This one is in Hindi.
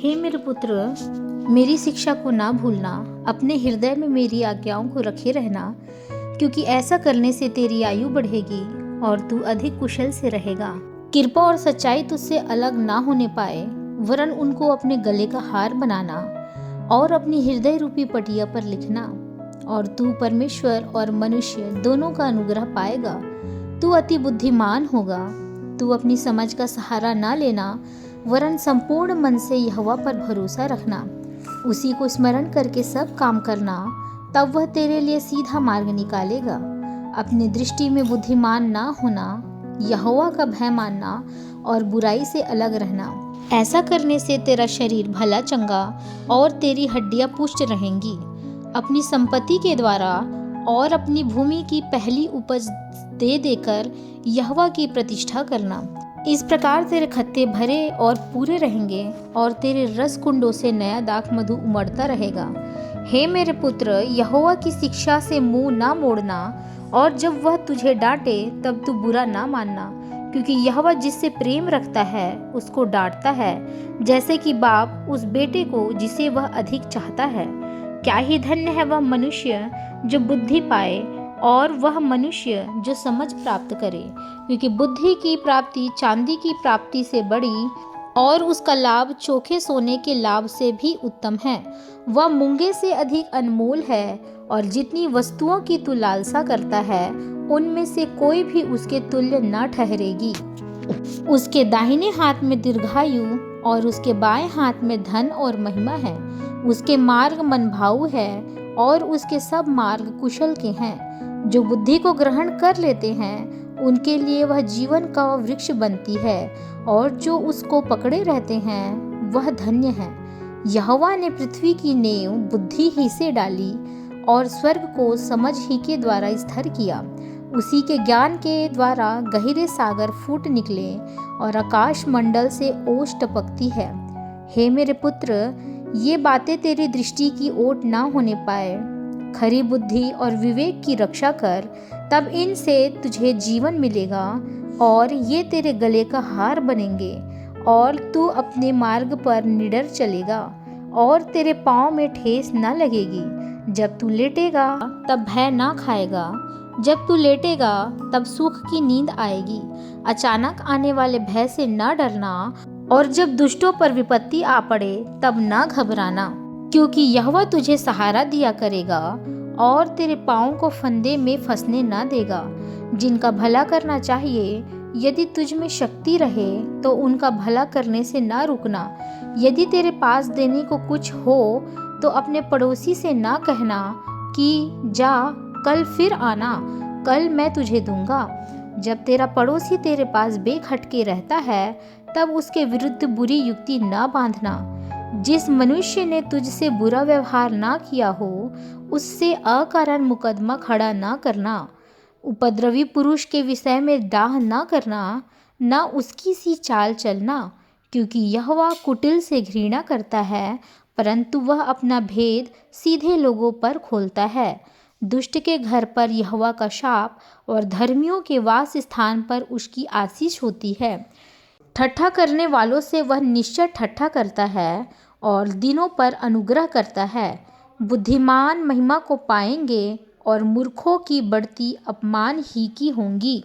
हे मेरे पुत्र, मेरी शिक्षा को ना भूलना, अपने हृदय में मेरी आज्ञाओं को रखे रहना, क्योंकि ऐसा करने से तेरी आयु बढ़ेगी और तू अधिक कुशल से रहेगा। कृपा और सच्चाई तुझसे अलग ना होने पाए, वरन उनको अपने गले का हार बनाना और अपनी हृदय रूपी पटिया पर लिखना। और तू परमेश्वर और मनुष्य दोनों का अनुग्रह पाएगा। तू अति बुद्धिमान होगा। तू अपनी समझ का सहारा ना लेना, वरन संपूर्ण मन से यहोवा पर भरोसा रखना। उसी को स्मरण करके सब काम करना, तब वह तेरे लिए सीधा मार्ग निकालेगा। अपनी दृष्टि में बुद्धिमान ना होना, यहोवा का भय मानना और बुराई से अलग रहना। ऐसा करने से तेरा शरीर भला चंगा और तेरी हड्डियां पुष्ट रहेंगी। अपनी संपत्ति के द्वारा और अपनी भूमि की पहली उपज दे देकर यहोवा की प्रतिष्ठा करना। इस प्रकार तेरे खत्ते भरे और पूरे रहेंगे और तेरे रस कुंडों से नया दाख मधु उमड़ता रहेगा। हे मेरे पुत्र, यहोवा की शिक्षा से मुंह ना मोड़ना, और जब वह तुझे डांटे तब तू बुरा ना मानना, क्योंकि यहोवा जिससे प्रेम रखता है उसको डांटता है, जैसे कि बाप उस बेटे को जिसे वह अधिक चाहता है। क्या ही धन्य है वह मनुष्य जो बुद्धि पाए और वह मनुष्य जो समझ प्राप्त करे, क्योंकि बुद्धि की प्राप्ति चांदी की प्राप्ति से बड़ी और उसका लाभ चोखे सोने के लाभ से भी उत्तम है। वह मूंगे से अधिक अनमोल है, और जितनी वस्तुओं की तू लालसा करता है उनमें से कोई भी उसके तुल्य न ठहरेगी। उसके दाहिने हाथ में दीर्घायु और उसके बाएं हाथ में धन और महिमा है। उसके मार्ग मनभाऊ है और उसके सब मार्ग कुशल के हैं। जो बुद्धि को ग्रहण कर लेते हैं उनके लिए वह जीवन का वृक्ष बनती है, और जो उसको पकड़े रहते हैं वह धन्य है। यहोवा ने पृथ्वी की नींव बुद्धि ही से डाली और स्वर्ग को समझ ही के द्वारा स्थिर किया। उसी के ज्ञान के द्वारा गहरे सागर फूट निकले और आकाश मंडल से ओस टपकती है। हे मेरे पुत्र, ये बातें तेरी दृष्टि की ओट ना होने पाए। खरी बुद्धि और विवेक की रक्षा कर, तब इनसे तुझे जीवन मिलेगा और ये तेरे गले का हार बनेंगे, और तू अपने मार्ग पर निडर चलेगा और तेरे पाँव में ठेस न लगेगी। जब तू लेटेगा तब भय ना खाएगा, जब तू लेटेगा तब सुख की नींद आएगी। अचानक आने वाले भय से न डरना, और जब दुष्टों पर विपत्ति आ पड़े तब न घबराना, क्योंकि यहोवा तुझे सहारा दिया करेगा और तेरे पाँव को फंदे में फंसने न देगा। जिनका भला करना चाहिए, यदि तुझ में शक्ति रहे तो उनका भला करने से न रुकना। यदि तेरे पास देने को कुछ हो तो अपने पड़ोसी से ना कहना कि जा कल फिर आना, कल मैं तुझे दूंगा। जब तेरा पड़ोसी तेरे पास बेखटके रहता है तब उसके विरुद्ध बुरी युक्ति ना बांधना। जिस मनुष्य ने तुझसे बुरा व्यवहार ना किया हो उससे अकारण मुकदमा खड़ा ना करना। उपद्रवी पुरुष के विषय में डाह ना करना, ना उसकी सी चाल चलना, क्योंकि यहोवा कुटिल से घृणा करता है, परंतु वह अपना भेद सीधे लोगों पर खोलता है। दुष्ट के घर पर यहोवा का शाप और धर्मियों के वास स्थान पर उसकी आशीष होती है। ठट्ठा करने वालों से वह निश्चय ठट्ठा करता है और दिनों पर अनुग्रह करता है। बुद्धिमान महिमा को पाएंगे और मूर्खों की बढ़ती अपमान ही की होंगी।